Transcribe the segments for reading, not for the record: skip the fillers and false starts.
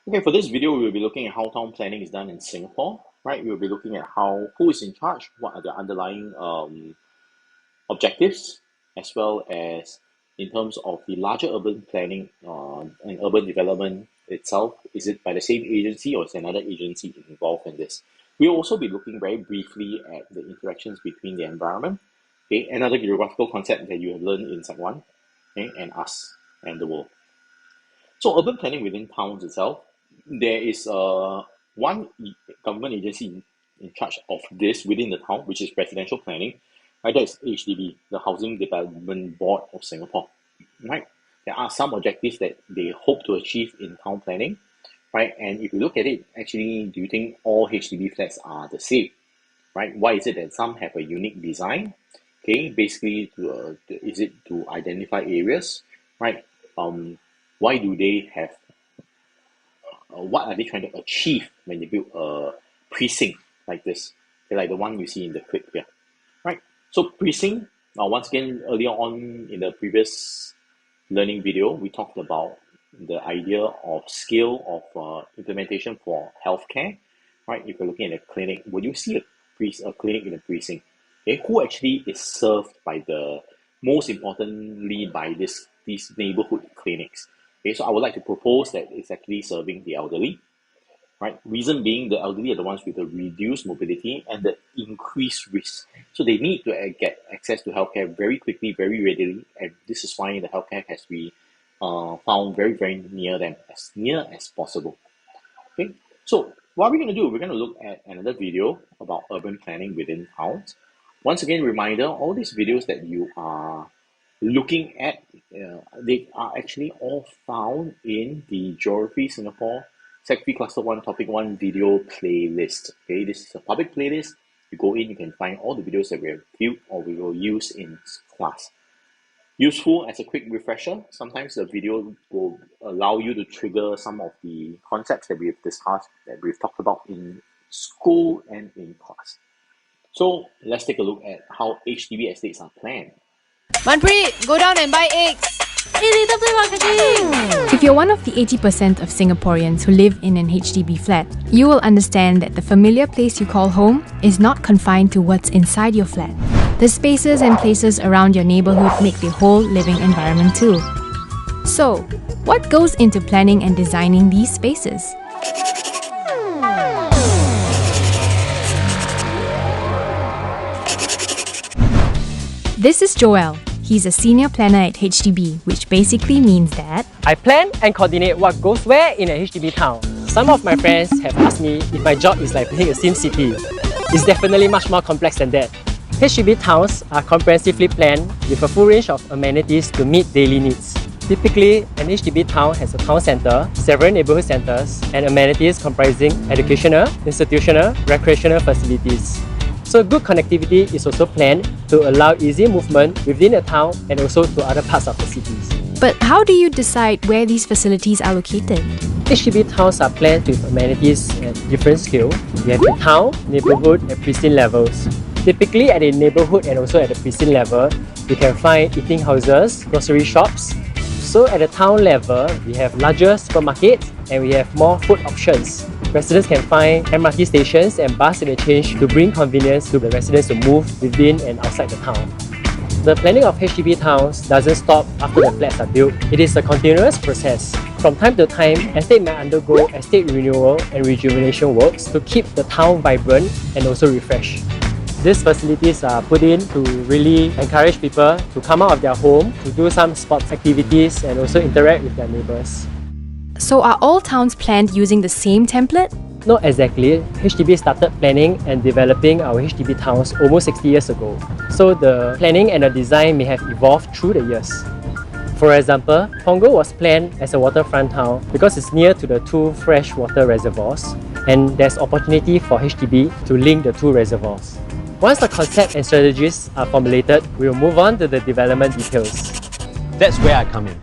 Okay, for this video, we will be looking at how town planning is done in Singapore, right? We'll be looking at who is in charge, what are the underlying objectives, as well as in terms of the larger urban planning and urban development itself. Is it by the same agency or is another agency involved in this? We'll also be looking very briefly at the interactions between the environment, okay, another geographical concept that you have learned in Sec 1, okay, and us and the world. So urban planning within towns itself, there is one government agency in charge of this within the town, which is residential planning. Right, that is HDB, the Housing Development Board of Singapore. Right, there are some objectives that they hope to achieve in town planning. Right, and if you look at it, actually, do you think all HDB flats are the same? Right, why is it that some have a unique design? Okay, basically, is it to identify areas? Right, why do they have what are they trying to achieve when they build a precinct like this, okay, like the one you see in the clip here, right? So precinct, once again, earlier on in the previous learning video, we talked about the idea of scale of implementation for healthcare, right? If you're looking at a clinic, would you see a clinic in a precinct? Okay, who actually is served by most importantly by these neighborhood clinics? Okay, so I would like to propose that it's actually serving the elderly, right? Reason being, the elderly are the ones with the reduced mobility and the increased risk. So they need to get access to healthcare very quickly, very readily, and this is why the healthcare has to be found very, very near them, as near as possible. Okay, so what we're going to do, we're going to look at another video about urban planning within towns. Once again, reminder, all these videos that you are looking at, they are actually all found in the Geography Singapore Sec 3 Cluster 1 Topic 1 video playlist. Okay, this is a public playlist. You go in, you can find all the videos that we have viewed or we will use in class. Useful as a quick refresher, sometimes the video will allow you to trigger some of the concepts that we've discussed, that we've talked about in school and in class. So let's take a look at how HDB estates are planned. Manpreet, go down and buy eggs. If you're one of the 80% of Singaporeans who live in an HDB flat, you will understand that the familiar place you call home is not confined to what's inside your flat. The spaces and places around your neighborhood make the whole living environment too. So, what goes into planning and designing these spaces? This is Joel. He's a senior planner at HDB, which basically means that I plan and coordinate what goes where in a HDB town. Some of my friends have asked me if my job is like playing a sim city. It's definitely much more complex than that. HDB towns are comprehensively planned with a full range of amenities to meet daily needs. Typically, an HDB town has a town centre, several neighbourhood centres, and amenities comprising educational, institutional, recreational facilities. So good connectivity is also planned to allow easy movement within a town and also to other parts of the cities. But how do you decide where these facilities are located? HDB towns are planned with amenities at different scale. We have the town, neighbourhood and precinct levels. Typically at the neighbourhood and also at the precinct level, you can find eating houses, grocery shops. So at the town level, we have larger supermarkets and we have more food options. Residents can find MRT stations and bus interchange to bring convenience to the residents to move within and outside the town. The planning of HDB towns doesn't stop after the flats are built. It is a continuous process. From time to time, estate may undergo estate renewal and rejuvenation works to keep the town vibrant and also refreshed. These facilities are put in to really encourage people to come out of their home, to do some sports activities and also interact with their neighbours. So are all towns planned using the same template? Not exactly. HDB started planning and developing our HDB towns almost 60 years ago. So the planning and the design may have evolved through the years. For example, Punggol was planned as a waterfront town because it's near to the two freshwater reservoirs and there's opportunity for HDB to link the two reservoirs. Once the concept and strategies are formulated, we will move on to the development details. That's where I come in.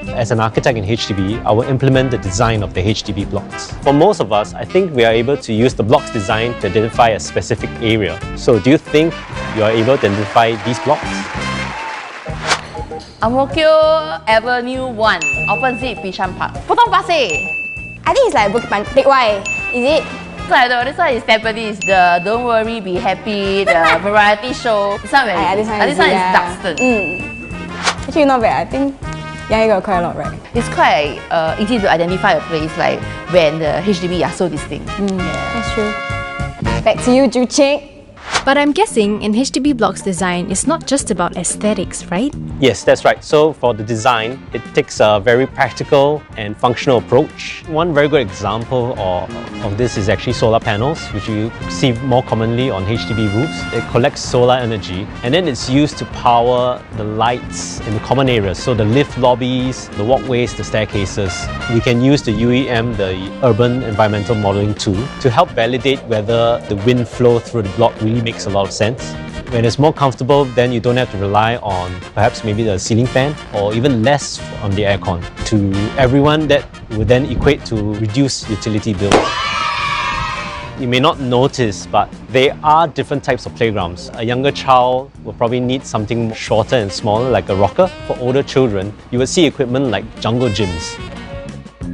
As an architect in HDB, I will implement the design of the HDB blocks. For most of us, I think we are able to use the blocks design to identify a specific area. So do you think you are able to identify these blocks? Ang Mo Kio Avenue 1, opposite Bishan Park. Potong Pasir. I think it's like Bukit Big Y. Is it? So I know this one is Tampines, the Don't Worry Be Happy, the variety show. This one, This one this one is Duxton. Actually not bad. I think you got quite a lot, right? It's quite easy to identify a place like when the HDB are so distinct. That's true. Back to you, Joo Ching. But I'm guessing in HDB blocks design is not just about aesthetics, right? Yes, that's right. So for the design, it takes a very practical and functional approach. One very good example of this is actually solar panels, which you see more commonly on HDB roofs. It collects solar energy and then it's used to power the lights in the common areas. So the lift lobbies, the walkways, the staircases. We can use the UEM, the Urban Environmental Modeling tool, to help validate whether the wind flow through the block really makes a lot of sense. When it's more comfortable, then you don't have to rely on perhaps maybe the ceiling fan or even less on the aircon. To everyone, that would then equate to reduced utility bills. You may not notice, but there are different types of playgrounds. A younger child will probably need something shorter and smaller, like a rocker. For older children, you will see equipment like jungle gyms.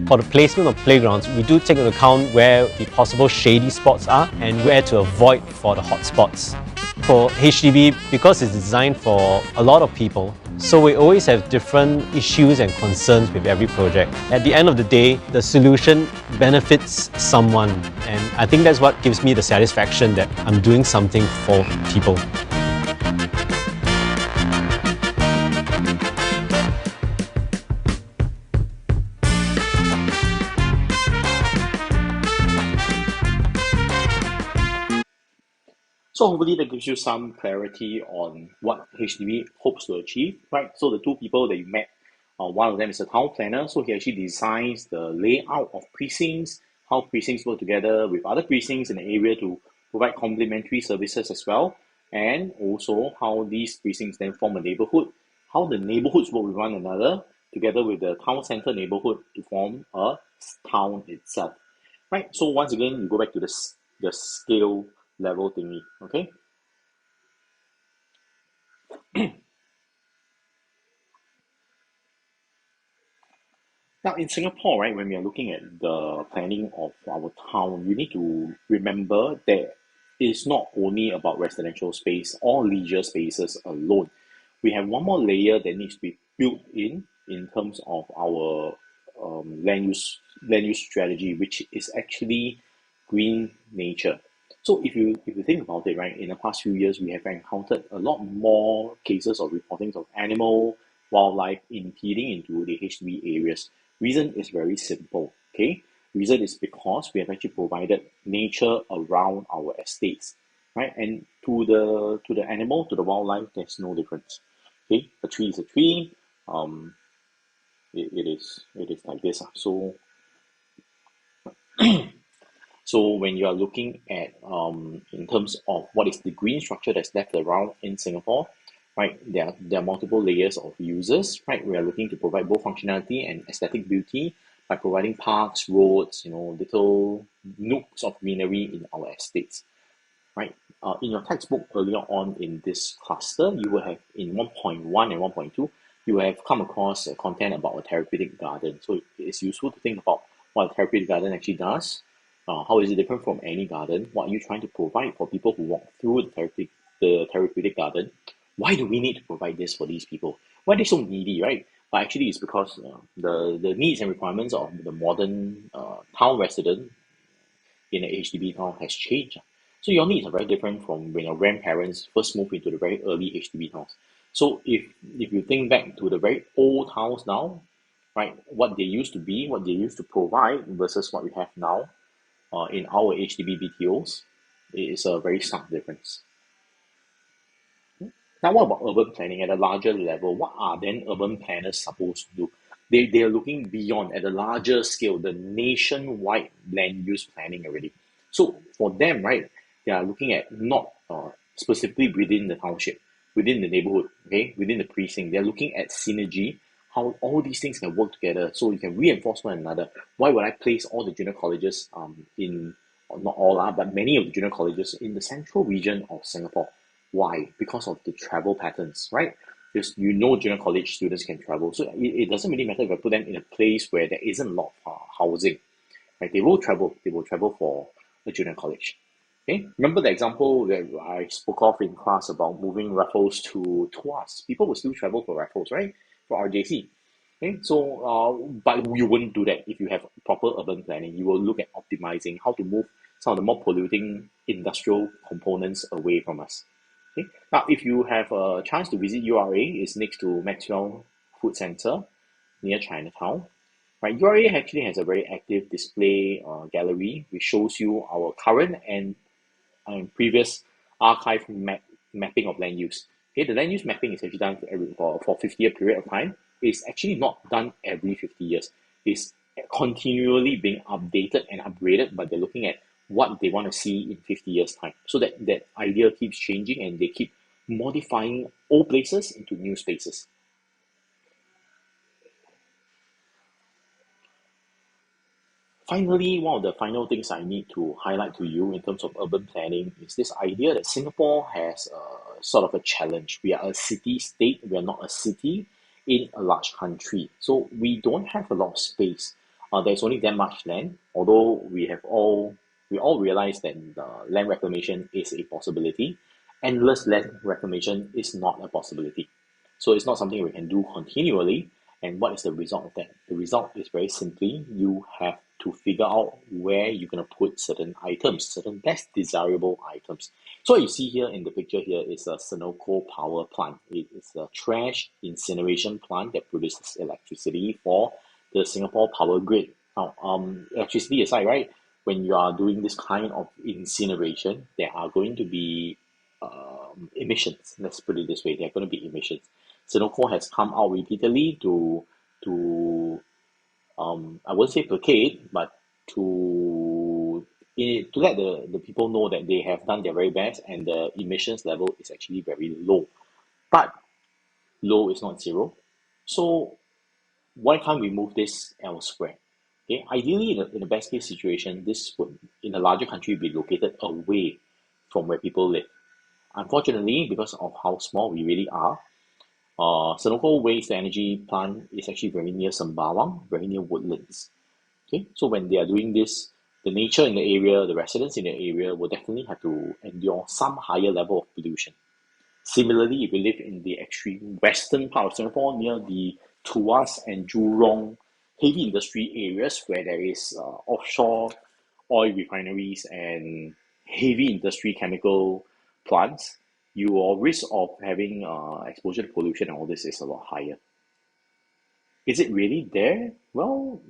For the placement of playgrounds, we do take into account where the possible shady spots are and where to avoid for the hot spots. For HDB, because it's designed for a lot of people, so we always have different issues and concerns with every project. At the end of the day, the solution benefits someone, and I think that's what gives me the satisfaction that I'm doing something for people. So hopefully that gives you some clarity on what HDB hopes to achieve, right? So the two people that you met, one of them is a town planner, so he actually designs the layout of precincts, how precincts work together with other precincts in the area to provide complementary services as well, and also how these precincts then form a neighborhood, how the neighborhoods work with one another, together with the town center neighborhood to form a town itself, right? So once again, you go back to the scale level thingy, okay? Now in Singapore, right, when we are looking at the planning of our town, you need to remember that it's not only about residential space or leisure spaces alone. We have one more layer that needs to be built in terms of our land use strategy, which is actually green nature. So if you think about it, right, in the past few years, we have encountered a lot more cases of reportings of animal, wildlife impeding into the HDB areas. Reason is very simple, okay? Reason is because we have actually provided nature around our estates, right? And to the animal, to the wildlife, there's no difference. Okay, a tree is a tree. It is like this. So so when you are looking at in terms of what is the green structure that's left around in Singapore, right? There are multiple layers of users, right? We are looking to provide both functionality and aesthetic beauty by providing parks, roads, little nooks of greenery in our estates, right? In your textbook earlier on in this cluster, you will have in 1.1 and 1.2, you will have come across content about a therapeutic garden. So it's useful to think about what a therapeutic garden actually does. How is it different from any garden? What are you trying to provide for people who walk through the therapeutic garden? Why do we need to provide this for these people? Why are they so needy, right? But actually, it's because the needs and requirements of the modern town resident in a HDB town has changed. So your needs are very different from when your grandparents first moved into the very early HDB towns. So if you think back to the very old towns now, right, what they used to be, what they used to provide versus what we have now in our HDB BTOs, it is a very stark difference. Now, what about urban planning at a larger level? What are then urban planners supposed to do? They are looking beyond at a larger scale, the nationwide land use planning already. So for them, right, they are looking at not specifically within the township, within the neighborhood, okay, within the precinct. They're looking at synergy, how all these things can work together so you can reinforce one another. Why would I place all the junior colleges in, not all, but many of the junior colleges in the central region of Singapore? Why? Because of the travel patterns, right? Because junior college students can travel. So it doesn't really matter if I put them in a place where there isn't a lot of housing. right? They will travel. They will travel for a junior college. Okay, remember the example that I spoke of in class about moving Raffles to Tuas. People will still travel for Raffles, right? For RJC. Okay, so but you wouldn't do that if you have proper urban planning. You will look at optimizing how to move some of the more polluting industrial components away from us. Okay, now if you have a chance to visit URA, it's next to Maxwell Food Centre near Chinatown. Right, URA actually has a very active display gallery which shows you our current and previous archive mapping of land use. Okay, the land use mapping is actually done for 50-year period of time. It's actually not done every 50 years. It's continually being updated and upgraded, but they're looking at what they want to see in 50 years' time. So that idea keeps changing and they keep modifying old places into new spaces. Finally, one of the final things I need to highlight to you in terms of urban planning is this idea that Singapore has sort of a challenge. We are a city-state, we are not a city in a large country. So we don't have a lot of space. There's only that much land, although we all realize that land reclamation is a possibility. Endless land reclamation is not a possibility. So it's not something we can do continually. And what is the result of that? The result is very simply, you have to figure out where you're going to put certain items, certain less desirable items. So what you see here in the picture here is a Senoko power plant. It is a trash incineration plant that produces electricity for the Singapore power grid. Now, electricity aside, right? When you are doing this kind of incineration, there are going to be emissions. Let's put it this way: there are going to be emissions. Senoko has come out repeatedly to I won't say placate, but to let the people know that they have done their very best and the emissions level is actually very low. But low is not zero. So why can't we move this elsewhere? Okay, ideally in the best case situation, this would in a larger country be located away from where people live. Unfortunately, because of how small we really are, Senoko Waste Energy Plant is actually very near Sembawang, very near Woodlands. Okay, so when they are doing this, the nature in the area, the residents in the area will definitely have to endure some higher level of pollution. Similarly, if you live in the extreme western part of Singapore, near the Tuas and Jurong heavy industry areas where there is offshore oil refineries and heavy industry chemical plants, your risk of having exposure to pollution and all this is a lot higher. Is it really there? Well,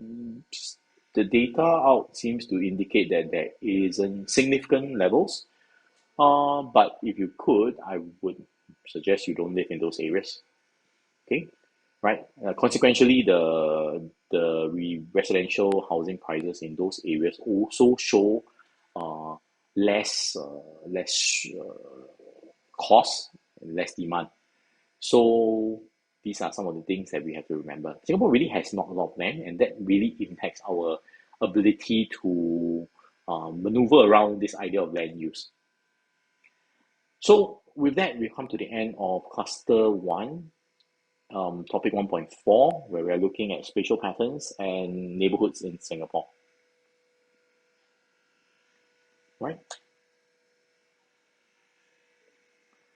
the data out seems to indicate that there isn't significant levels. But if you could, I would suggest you don't live in those areas. Okay, right? Consequently, the residential housing prices in those areas also show less cost and less demand. So these are some of the things that we have to remember. Singapore really has not a lot of land, and that really impacts our ability to maneuver around this idea of land use. So with that, we've come to the end of cluster 1, topic 1.4, where we're looking at spatial patterns and neighborhoods in Singapore. Right?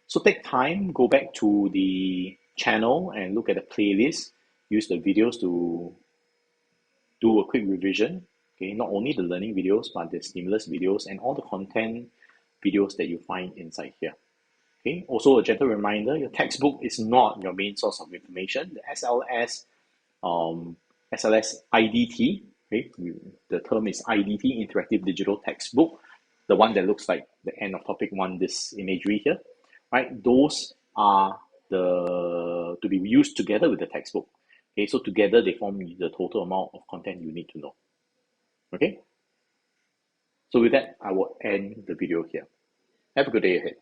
So take time, go back to the channel and look at the playlist, use the videos to do a quick revision. Okay, not only the learning videos, but the stimulus videos and all the content videos that you find inside here. Okay, also a gentle reminder, your textbook is not your main source of information. The SLS IDT, okay, the term is IDT, Interactive Digital Textbook, the one that looks like the end of topic 1, this imagery here, right? Those are to be used together with the textbook. Okay, so together they form the total amount of content you need to know. Okay, so with that, I will end the video here. Have a good day ahead.